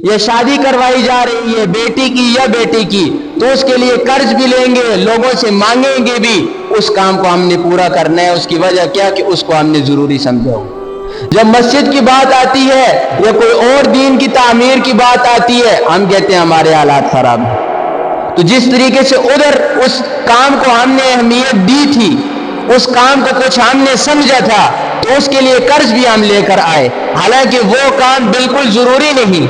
یہ شادی کروائی جا رہی ہے بیٹی کی یا بیٹے کی، تو اس کے لیے قرض بھی لیں گے، لوگوں سے مانگیں گے بھی، اس کام کو ہم نے پورا کرنا ہے۔ اس کی وجہ کیا کہ اس کو ہم نے ضروری سمجھا ہو۔ جب مسجد کی بات آتی ہے یا کوئی اور دین کی تعمیر کی بات آتی ہے، ہم کہتے ہیں ہمارے حالات خراب ہیں۔ تو جس طریقے سے ادھر اس کام کو ہم نے اہمیت دی تھی، اس کام کو کچھ ہم نے سمجھا تھا، تو اس کے لیے قرض بھی ہم لے کر آئے، حالانکہ وہ کام بالکل ضروری نہیں،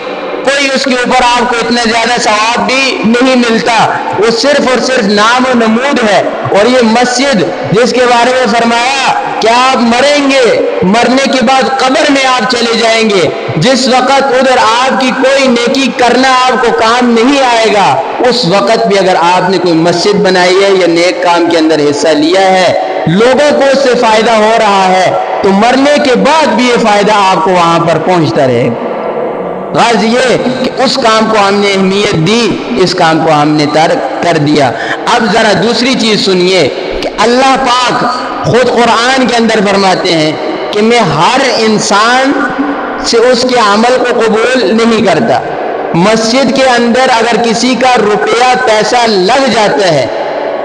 کوئی اس کے اوپر آپ کو اتنا زیادہ ثواب بھی نہیں ملتا، وہ صرف اور صرف نام و نمود ہے۔ اور یہ مسجد جس کے بارے میں فرمایا کہ آپ مریں گے، مرنے کے بعد قبر میں آپ چلے جائیں گے، جس وقت ادھر آپ کی کوئی نیکی کرنا آپ کو کام نہیں آئے گا، اس وقت بھی اگر آپ نے کوئی مسجد بنائی ہے یا نیک کام کے اندر حصہ لیا ہے، لوگوں کو اس سے فائدہ ہو رہا ہے، تو مرنے کے بعد بھی یہ فائدہ آپ کو وہاں پر پہنچتا رہے گا۔ غرض یہ کہ اس کام کو ہم نے اہمیت دی، اس کام کو ہم نے ترک کر دیا۔ اب ذرا دوسری چیز سنیے کہ اللہ پاک خود قرآن کے اندر فرماتے ہیں کہ میں ہر انسان سے اس کے عمل کو قبول نہیں کرتا۔ مسجد کے اندر اگر کسی کا روپیہ پیسہ لگ جاتا ہے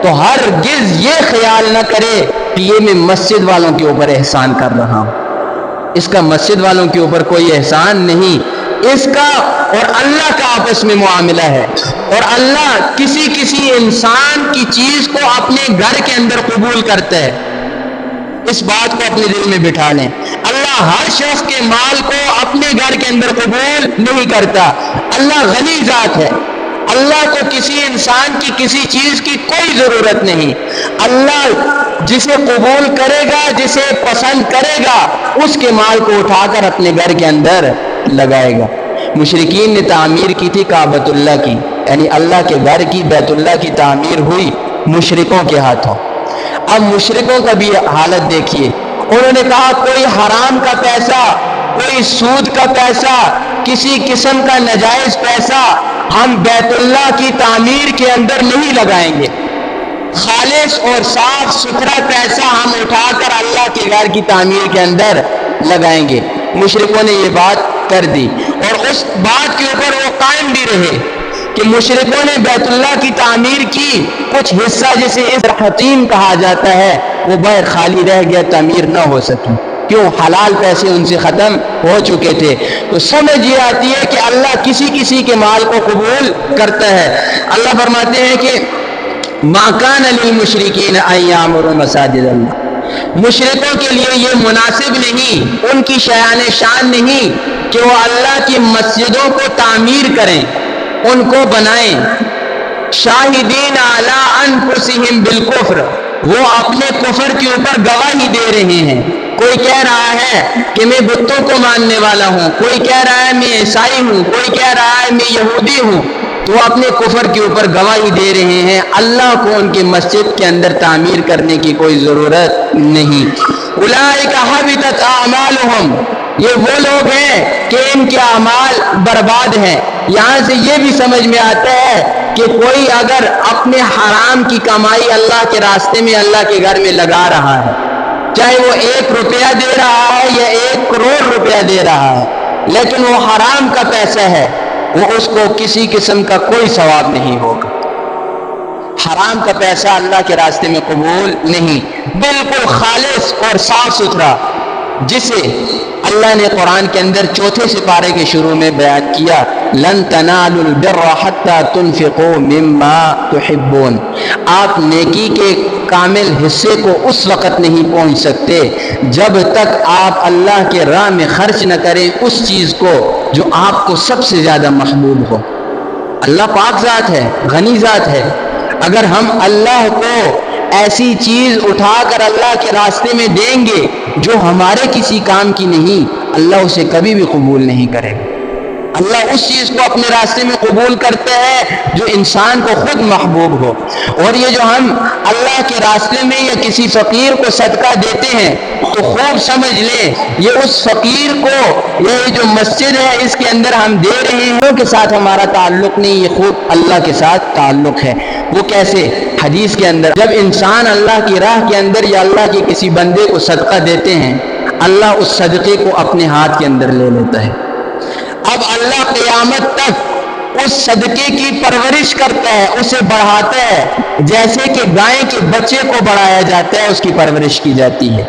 تو ہرگز یہ خیال نہ کرے کہ یہ میں مسجد والوں کے اوپر احسان کر رہا ہوں۔ اس کا مسجد والوں کے اوپر کوئی احسان نہیں، اس کا اور اللہ کا آپس میں معاملہ ہے، اور اللہ کسی انسان کی چیز کو اپنے گھر کے اندر قبول کرتا ہے۔ اس بات کو اپنے دل میں بٹھا لیں، اللہ ہر شخص کے مال کو اپنے گھر کے اندر قبول نہیں کرتا۔ اللہ غنی ذات ہے، اللہ کو کسی انسان کی کسی چیز کی کوئی ضرورت نہیں۔ اللہ جسے قبول کرے گا، جسے پسند کرے گا، اس کے مال کو اٹھا کر اپنے گھر کے اندر لگائے گا۔ مشرکین نے تعمیر کی تھی کعبۃ اللہ کی، یعنی اللہ کے گھر کی، بیت اللہ کی تعمیر ہوئی مشرکوں کے ہاتھوں۔ اب مشرکوں کا بھی حالت دیکھیے، انہوں نے کہا کوئی حرام کا پیسہ، کوئی سود کا پیسہ، کسی قسم کا ناجائز پیسہ ہم بیت اللہ کی تعمیر کے اندر نہیں لگائیں گے، خالص اور صاف ستھرا پیسہ ہم اٹھا کر اللہ کے گھر کی تعمیر کے اندر لگائیں گے۔ مشرکوں نے یہ بات کر دی، اور اس بات کے اوپر وہ قائم بھی رہے کہ مشرکوں نے بیت اللہ کی تعمیر کی، کچھ حصہ جسے اس حتیم کہا جاتا ہے وہ باہر خالی رہ گیا، تعمیر نہ ہو سکی، کیوں؟ حلال پیسے ان سے ختم ہو چکے تھے۔ تو سمجھ یہ آتی ہے کہ اللہ کسی کے مال کو قبول کرتا ہے۔ اللہ فرماتے ہیں کہ مَا كَانَ لِلْمُشْرِكِينَ أَن يَعْمُرُوا مَسَاجِدَ اللَّهِ، مشرکوں کے لیے یہ مناسب نہیں، ان کی شایان شان نہیں کہ وہ اللہ کی مسجدوں کو تعمیر کریں، ان کو بنائیں۔ شاہدین علی انفسہم بالکفر، وہ اپنے کفر کے اوپر گواہی دے رہے ہیں۔ کوئی کہہ رہا ہے کہ میں بتوں کو ماننے والا ہوں، کوئی کہہ رہا ہے میں عیسائی ہوں، کوئی کہہ رہا ہے میں یہودی ہوں، تو وہ اپنے کفر کے اوپر گواہی دے رہے ہیں۔ اللہ کو ان کے مسجد کے اندر تعمیر کرنے کی کوئی ضرورت نہیں۔ اولئک حبطت اعمالہم، یہ وہ لوگ ہیں کہ ان کے اعمال برباد ہیں۔ یہاں سے یہ بھی سمجھ میں آتا ہے کہ کوئی اگر اپنے حرام کی کمائی اللہ کے راستے میں، اللہ کے گھر میں لگا رہا ہے، چاہے وہ 1 روپیہ دے رہا ہے یا 1 کروڑ روپیہ دے رہا ہے، لیکن وہ حرام کا پیسہ ہے، وہ اس کو کسی قسم کا کوئی ثواب نہیں ہوگا۔ حرام کا پیسہ اللہ کے راستے میں قبول نہیں، بالکل خالص اور صاف ستھرا، جسے اللہ نے قرآن کے اندر 4 سپارے کے شروع میں بیان کیا، لن تنالوا البر حتى تنفقوا مما تحبون، آپ نیکی کے کامل حصے کو اس وقت نہیں پہنچ سکتے جب تک آپ اللہ کے راہ میں خرچ نہ کریں اس چیز کو جو آپ کو سب سے زیادہ محبوب ہو۔ اللہ پاک ذات ہے، غنی ذات ہے، اگر ہم اللہ کو ایسی چیز اٹھا کر اللہ کے راستے میں دیں گے جو ہمارے کسی کام کی نہیں، اللہ اسے کبھی بھی قبول نہیں کرے گا۔ اللہ اس چیز کو اپنے راستے میں قبول کرتا ہے جو انسان کو خود محبوب ہو۔ اور یہ جو ہم اللہ کے راستے میں یا کسی فقیر کو صدقہ دیتے ہیں تو خوب سمجھ لیں یہ اس فقیر کو، یہ جو مسجد ہے اس کے اندر ہم دے رہے ہیں، ان کے ساتھ ہمارا تعلق نہیں، یہ خود اللہ کے ساتھ تعلق ہے۔ وہ کیسے؟ حدیث کے اندر جب انسان اللہ کی راہ کے اندر یا اللہ کے کسی بندے کو صدقہ دیتے ہیں، اللہ اس صدقے کو اپنے ہاتھ کے اندر لے لیتا ہے۔ اب اللہ قیامت تک اس صدقے کی پرورش کرتا ہے، اسے بڑھاتا ہے، جیسے کہ گائے کے بچے کو بڑھایا جاتا ہے، اس کی پرورش کی جاتی ہے۔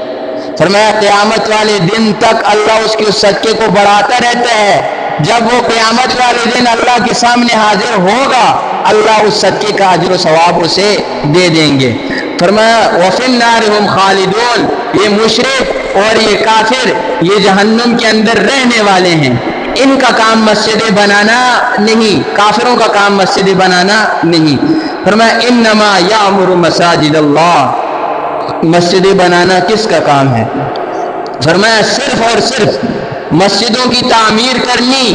فرمایا قیامت والے دن تک اللہ اس کے اس صدقے کو بڑھاتا رہتا ہے۔ جب وہ قیامت والے دن اللہ کے سامنے حاضر ہوگا، اللہ اس صدقے کا اجر و ثواب اسے دے دیں گے۔ فرمایا وَفِي النَّارِ هُمْ خَالِدُونَ، یہ مشرک اور یہ کافر یہ جہنم کے اندر رہنے والے ہیں، ان کا کام مسجدیں بنانا نہیں، کافروں کا کام مسجدیں بنانا نہیں۔ فرمایا انما یعمر مساجد اللہ، مسجدیں بنانا کس کا کام ہے؟ فرمایا صرف اور صرف مسجدوں کی تعمیر کرنی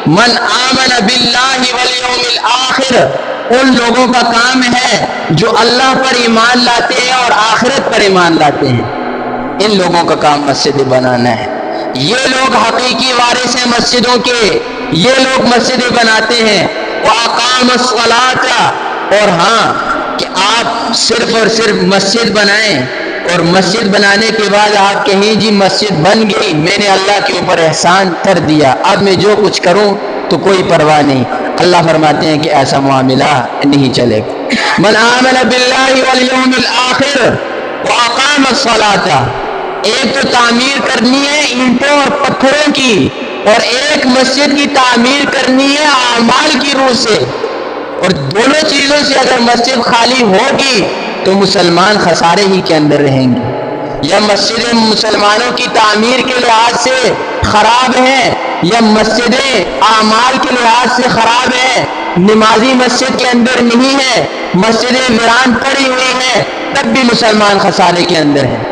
من آمن باللہ والیوم الآخر، ان لوگوں کا کام ہے جو اللہ پر ایمان لاتے ہیں اور آخرت پر ایمان لاتے ہیں، ان لوگوں کا کام مسجدیں بنانا ہے۔ یہ لوگ حقیقی وارث ہیں مسجدوں کے، یہ لوگ مسجدیں بناتے ہیں۔ وَأَقَامَ الصَّلَاةَ، اور ہاں کہ آپ صرف اور صرف مسجد بنائیں اور مسجد بنانے کے بعد آپ کہیں جی مسجد بن گئی، میں نے اللہ کے اوپر احسان کر دیا، اب میں جو کچھ کروں تو کوئی پرواہ نہیں۔ اللہ فرماتے ہیں کہ ایسا معاملہ نہیں چلے گا۔ من آمن باللہ والیوم الآخر وأقام الصلاۃ، ایک تو تعمیر کرنی ہے اینٹوں اور پتھروں کی، اور ایک مسجد کی تعمیر کرنی ہے اعمال کی روح سے، اور دونوں چیزوں سے اگر مسجد خالی ہوگی تو مسلمان خسارے ہی کے اندر رہیں گے۔ یا مسجدیں مسلمانوں کی تعمیر کے لحاظ سے خراب ہیں، یا مسجدیں اعمال کے لحاظ سے خراب ہیں، نمازی مسجد کے اندر نہیں ہے، مسجدیں ویران پڑی ہوئی ہیں، تب بھی مسلمان خسارے کے اندر ہیں۔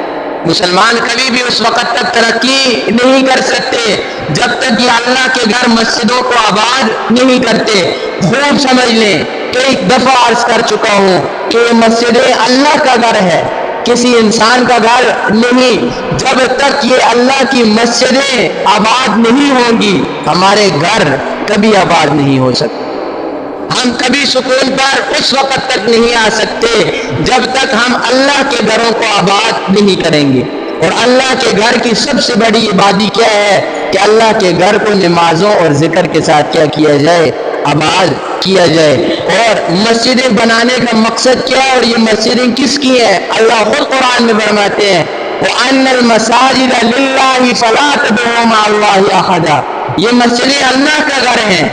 مسلمان کبھی بھی اس وقت تک ترقی نہیں کر سکتے جب تک یہ اللہ کے گھر مسجدوں کو آباد نہیں کرتے۔ خوب سمجھ لیں، کئی دفعہ عرض کر چکا ہوں کہ یہ مسجدیں اللہ کا گھر ہے، کسی انسان کا گھر نہیں۔ جب تک یہ اللہ کی مسجدیں آباد نہیں ہوں گی، ہمارے گھر کبھی آباد نہیں ہو سکتے۔ ہم کبھی سکون پر اس وقت تک نہیں آ سکتے جب تک ہم اللہ کے گھروں کو آباد نہیں کریں گے۔ اور اللہ کے گھر کی سب سے بڑی عبادت کیا ہے کہ اللہ کے گھر کو نمازوں اور ذکر کے ساتھ کیا کیا جائے؟ آباد کیا جائے۔ اور مسجدیں بنانے کا مقصد کیا ہے اور یہ مسجدیں کس کی ہیں؟ اللہ خود قرآن میں فرماتے ہیں وَأَنَّ الْمَسَاجِدَ لِلَّهِ فَلَا تَدْعُوا مَعَ اللَّهِ أَحَدًا، یہ مسجدیں اللہ کا گھر ہیں،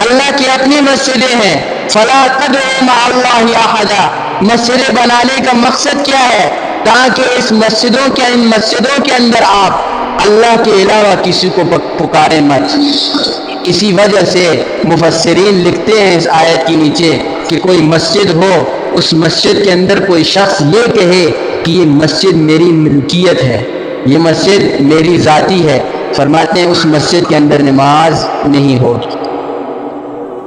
اللہ کی اپنی مسجدیں ہیں۔ فَلَا تَدْعُوا مَعَ اللَّهِ أَحَدًا، مسجدیں بنانے کا مقصد کیا ہے؟ تاکہ ان مسجدوں کے اندر آپ اللہ کے علاوہ کسی کو پکارے مت۔ اسی وجہ سے مفسرین لکھتے ہیں اس آیت کے نیچے کہ کوئی مسجد ہو، اس مسجد کے اندر کوئی شخص یہ کہے کہ یہ مسجد میری ملکیت ہے، یہ مسجد میری ذاتی ہے، فرماتے ہیں اس مسجد کے اندر نماز نہیں ہوگی۔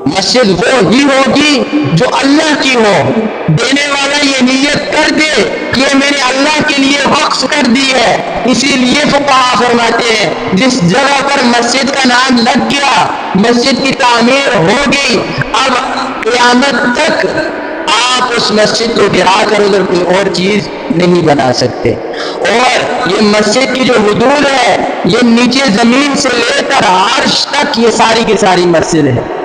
مسجد وہ ہی ہوگی جو اللہ کی ہو، دینے والا یہ نیت کر دے کہ یہ میں نے اللہ کے لیے وقف کر دی ہے۔ اسی لیے فقہا فرماتے ہیں جس جگہ پر مسجد کا نام لگ گیا، مسجد کی تعمیر ہو گئی، اب قیامت تک آپ اس مسجد کو گرا کر ادھر کوئی اور چیز نہیں بنا سکتے۔ اور یہ مسجد کی جو حدود ہے، یہ نیچے زمین سے لے کر عرش تک یہ ساری کی ساری مسجد ہے۔